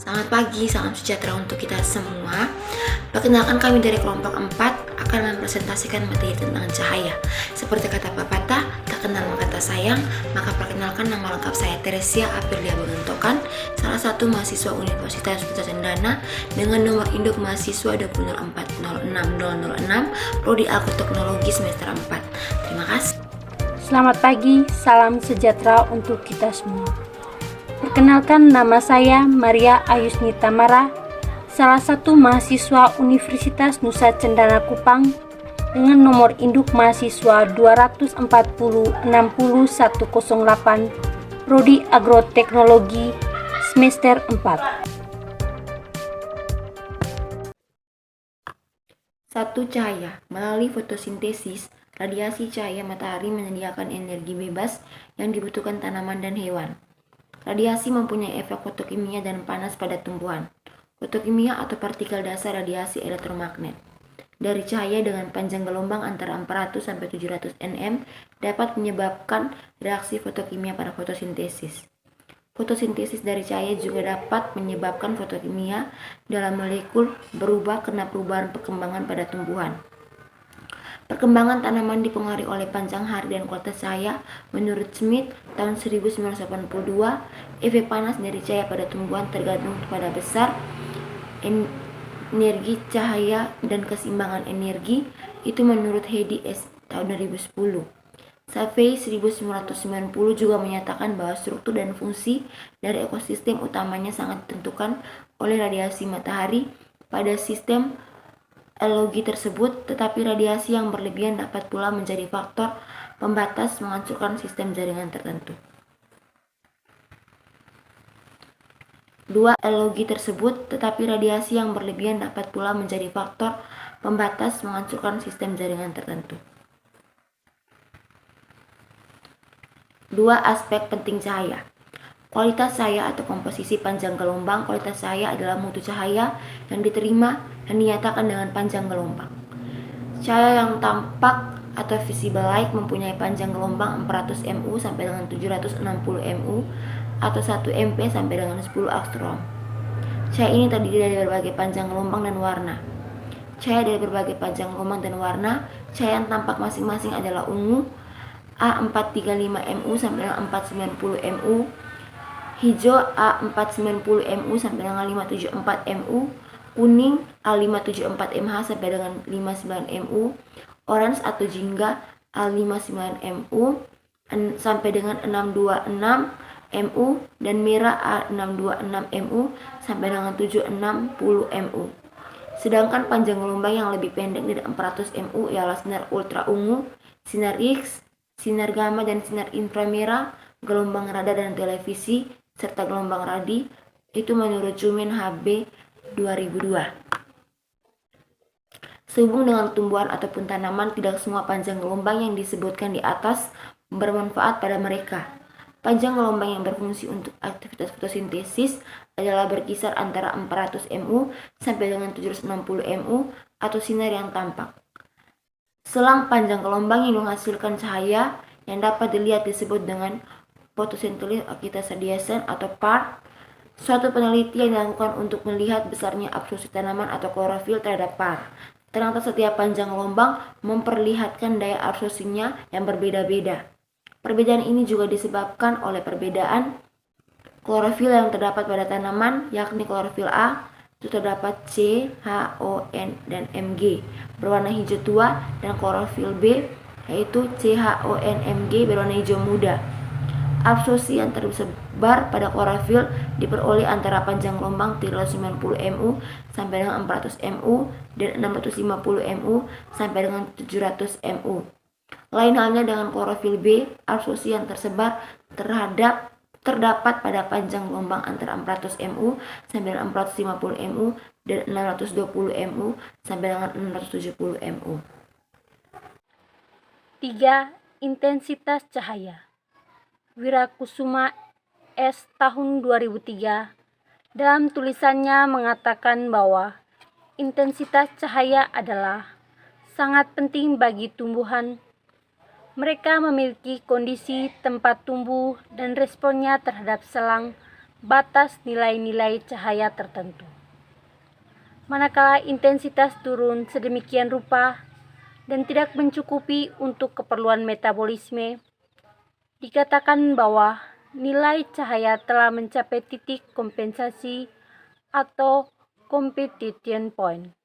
Selamat pagi, salam sejahtera untuk kita semua. Perkenalkan, kami dari kelompok 4 akan mempresentasikan materi tentang cahaya. Seperti kata pepatah, tak kenal maka tak sayang. Maka perkenalkan, nama lengkap saya Teresia Aprilia Bengentokan, salah satu mahasiswa Universitas Nusa Cendana dengan nomor induk mahasiswa 204060006, Prodi Agroteknologi semester 4. Terima kasih. Selamat pagi, salam sejahtera untuk kita semua. Perkenalkan, nama saya Maria Ayusni Tamara, salah satu mahasiswa Universitas Nusa Cendana Kupang dengan nomor induk mahasiswa 240600108, Prodi Agroteknologi semester 4. 1. Cahaya. Melalui fotosintesis, radiasi cahaya matahari menyediakan energi bebas yang dibutuhkan tanaman dan hewan. Radiasi mempunyai efek fotokimia dan panas pada tumbuhan. Fotokimia atau partikel dasar radiasi elektromagnet dari cahaya dengan panjang gelombang antara 400 sampai 700 nm dapat menyebabkan reaksi fotokimia pada fotosintesis. Fotosintesis dari cahaya juga dapat menyebabkan fotokimia dalam molekul berubah karena perubahan perkembangan pada tumbuhan. Perkembangan tanaman dipengaruhi oleh panjang hari dan kualitas cahaya. Menurut Smith tahun 1982, efek panas dari cahaya pada tumbuhan tergantung pada besar energi cahaya dan keseimbangan energi. Itu menurut Heidi S. tahun 2010. Savey 1990 juga menyatakan bahwa struktur dan fungsi dari ekosistem utamanya sangat ditentukan oleh radiasi matahari pada sistem ekologi tersebut, tetapi radiasi yang berlebihan dapat pula menjadi faktor pembatas menghancurkan sistem jaringan tertentu. 2. Ekologi tersebut, tetapi radiasi yang berlebihan dapat pula menjadi faktor pembatas menghancurkan sistem jaringan tertentu. 2. Aspek penting cahaya. Kualitas cahaya atau komposisi panjang gelombang. Kualitas cahaya adalah mutu cahaya yang diterima dan dinyatakan dengan panjang gelombang. Cahaya yang tampak atau visible light mempunyai panjang gelombang 400 mu sampai dengan 760 mu atau 1 mp sampai dengan 10 angstrom. Cahaya ini terdiri dari berbagai panjang gelombang dan warna. Cahaya dari berbagai panjang gelombang dan warna. Cahaya yang tampak masing-masing adalah ungu A435 mu sampai dengan 490 mu, hijau A490 mu sampai dengan 574 mu, kuning A574 mh sampai dengan 59 mu, orange atau jingga A59 mu sampai dengan 626 mu, dan merah A626 mu sampai dengan 760 mu. Sedangkan panjang gelombang yang lebih pendek dari 400 mu ialah sinar ultra ungu, sinar X, sinar gamma dan sinar inframerah, gelombang radar dan televisi, serta gelombang radi. Itu menurut Jumin HB 2002. Sehubung dengan tumbuhan ataupun tanaman, tidak semua panjang gelombang yang disebutkan di atas bermanfaat pada mereka. Panjang gelombang yang berfungsi untuk aktivitas fotosintesis adalah berkisar antara 400 mu sampai dengan 760 mu atau sinar yang tampak. Selang panjang gelombang yang menghasilkan cahaya yang dapat dilihat disebut dengan photosynthetic activity radiation atau PAR. Suatu penelitian dilakukan untuk melihat besarnya absorpsi tanaman atau klorofil terhadap PAR. Ternyata setiap panjang gelombang memperlihatkan daya absorpsinya yang berbeda-beda. Perbedaan ini juga disebabkan oleh perbedaan klorofil yang terdapat pada tanaman, yakni klorofil A itu terdapat C, H, O, N, dan Mg berwarna hijau tua, dan klorofil B yaitu C, H, O, N, Mg berwarna hijau muda. Absorpsi yang tersebar pada klorofil diperoleh antara panjang gelombang 390 mu sampai dengan 400 mu dan 650 mu sampai dengan 700 mu. Lain halnya dengan klorofil B, absorpsi yang tersebar terdapat pada panjang gelombang antara 400 mu sampai dengan 450 mu dan 620 mu sampai dengan 670 mu. 3. Intensitas cahaya. Wirakusuma S. tahun 2003 dalam tulisannya mengatakan bahwa intensitas cahaya adalah sangat penting bagi tumbuhan. Mereka memiliki kondisi tempat tumbuh dan responnya terhadap selang batas nilai-nilai cahaya tertentu. Manakala intensitas turun sedemikian rupa dan tidak mencukupi untuk keperluan metabolisme, dikatakan bahwa nilai cahaya telah mencapai titik kompensasi atau competition point.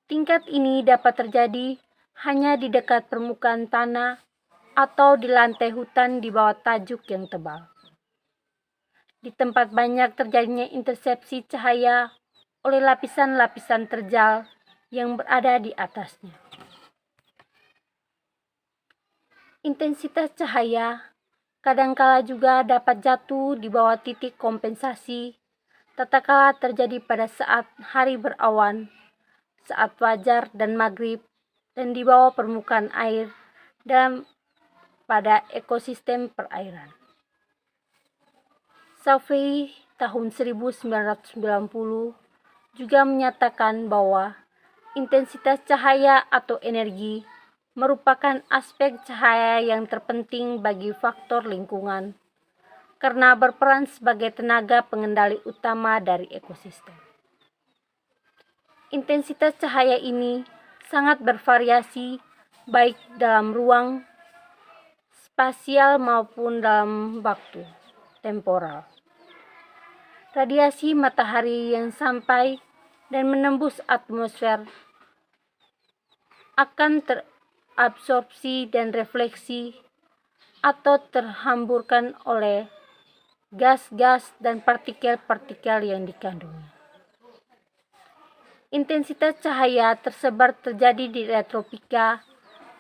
Tingkat ini dapat terjadi hanya di dekat permukaan tanah atau di lantai hutan di bawah tajuk yang tebal. Di tempat banyak terjadinya intersepsi cahaya oleh lapisan-lapisan terjal yang berada di atasnya. Intensitas cahaya kadangkala juga dapat jatuh di bawah titik kompensasi, tatkala terjadi pada saat hari berawan, saat fajar dan maghrib, dan di bawah permukaan air pada ekosistem perairan. Savary tahun 1990 juga menyatakan bahwa intensitas cahaya atau energi merupakan aspek cahaya yang terpenting bagi faktor lingkungan karena berperan sebagai tenaga pengendali utama dari ekosistem. Intensitas cahaya ini sangat bervariasi baik dalam ruang spasial maupun dalam waktu temporal. Radiasi matahari yang sampai dan menembus atmosfer akan terabsorpsi dan refleksi atau terhamburkan oleh gas-gas dan partikel-partikel yang dikandungnya. Intensitas cahaya tersebar terjadi di daerah tropika,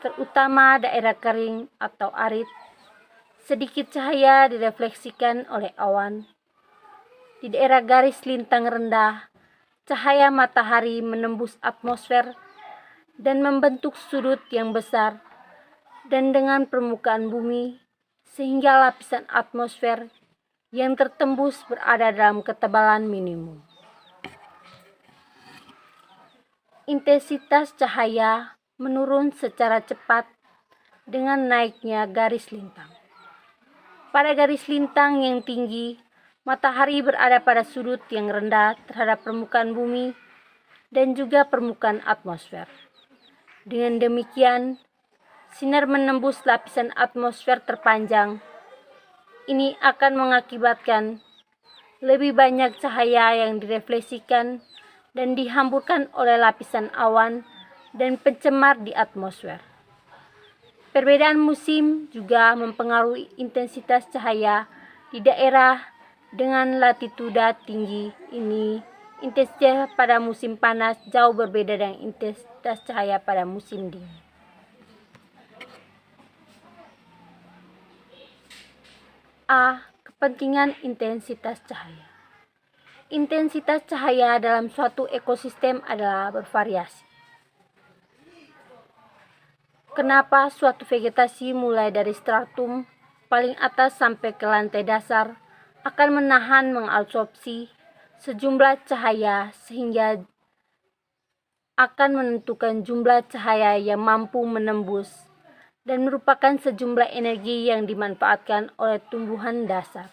terutama daerah kering atau arid. Sedikit cahaya direfleksikan oleh awan. Di daerah garis lintang rendah, cahaya matahari menembus atmosfer dan membentuk sudut yang besar dan dengan permukaan bumi, sehingga lapisan atmosfer yang tertembus berada dalam ketebalan minimum. Intensitas cahaya menurun secara cepat dengan naiknya garis lintang. Pada garis lintang yang tinggi, matahari berada pada sudut yang rendah terhadap permukaan bumi dan juga permukaan atmosfer. Dengan demikian, sinar menembus lapisan atmosfer terpanjang. Ini akan mengakibatkan lebih banyak cahaya yang direfleksikan dan dihamburkan oleh lapisan awan dan pencemar di atmosfer. Perbedaan musim juga mempengaruhi intensitas cahaya di daerah dengan latituda tinggi ini. Intensitas pada musim panas jauh berbeda dengan intensitas cahaya pada musim dingin. A. Kepentingan intensitas cahaya. Intensitas cahaya dalam suatu ekosistem adalah bervariasi. Kenapa suatu vegetasi mulai dari stratum paling atas sampai ke lantai dasar akan menahan mengabsorpsi sejumlah cahaya sehingga akan menentukan jumlah cahaya yang mampu menembus dan merupakan sejumlah energi yang dimanfaatkan oleh tumbuhan dasar.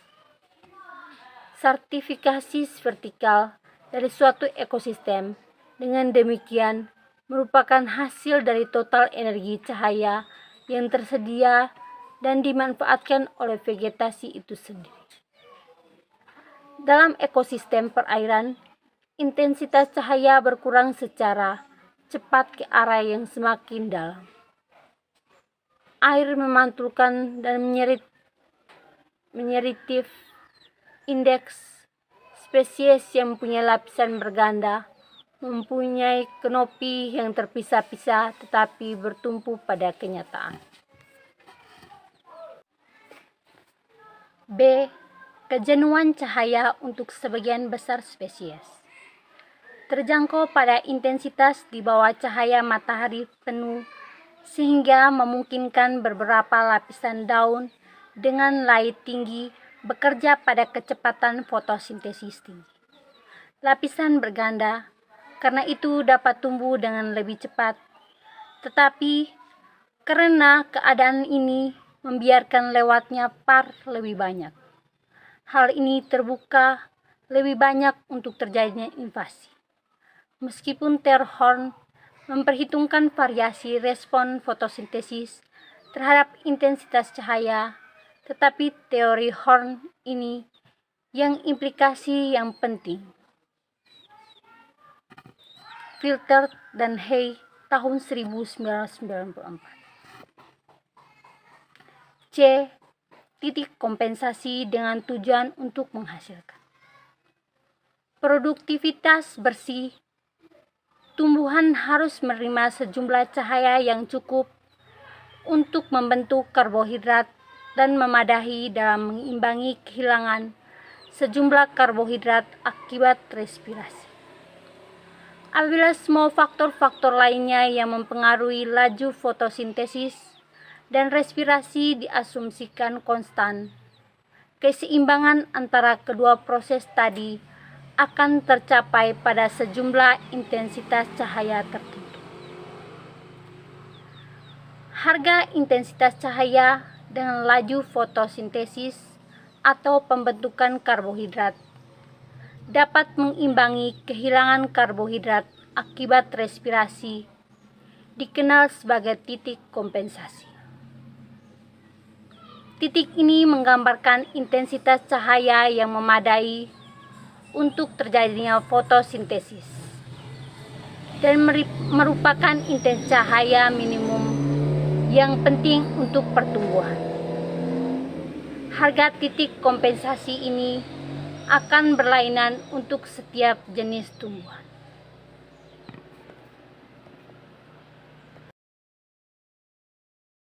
Stratifikasi vertikal dari suatu ekosistem dengan demikian merupakan hasil dari total energi cahaya yang tersedia dan dimanfaatkan oleh vegetasi itu sendiri. Dalam ekosistem perairan, intensitas cahaya berkurang secara cepat ke arah yang semakin dalam. Air memantulkan dan menyeritif indeks spesies yang mempunyai lapisan berganda, mempunyai kanopi yang terpisah-pisah tetapi bertumpu pada kenyataan. B. Kejenuhan cahaya untuk sebagian besar spesies. Terjangkau pada intensitas di bawah cahaya matahari penuh sehingga memungkinkan beberapa lapisan daun dengan light tinggi bekerja pada kecepatan fotosintesis tinggi. Lapisan berganda karena itu dapat tumbuh dengan lebih cepat, tetapi karena keadaan ini membiarkan lewatnya par lebih banyak. Hal ini terbuka lebih banyak untuk terjadinya invasi. Meskipun teori Horn memperhitungkan variasi respon fotosintesis terhadap intensitas cahaya, tetapi teori Horn ini yang implikasi yang penting. Filter dan Hay tahun 1994. C. Titik kompensasi dengan tujuan untuk menghasilkan produktivitas bersih. Tumbuhan harus menerima sejumlah cahaya yang cukup untuk membentuk karbohidrat dan memadai dalam mengimbangi kehilangan sejumlah karbohidrat akibat respirasi. Apabila semua faktor-faktor lainnya yang mempengaruhi laju fotosintesis dan respirasi diasumsikan konstan, keseimbangan antara kedua proses tadi akan tercapai pada sejumlah intensitas cahaya tertentu. Harga intensitas cahaya dengan laju fotosintesis atau pembentukan karbohidrat dapat mengimbangi kehilangan karbohidrat akibat respirasi, dikenal sebagai titik kompensasi. Titik ini menggambarkan intensitas cahaya yang memadai untuk terjadinya fotosintesis dan merupakan intensitas cahaya minimum yang penting untuk pertumbuhan. Harga titik kompensasi ini akan berlainan untuk setiap jenis tumbuhan.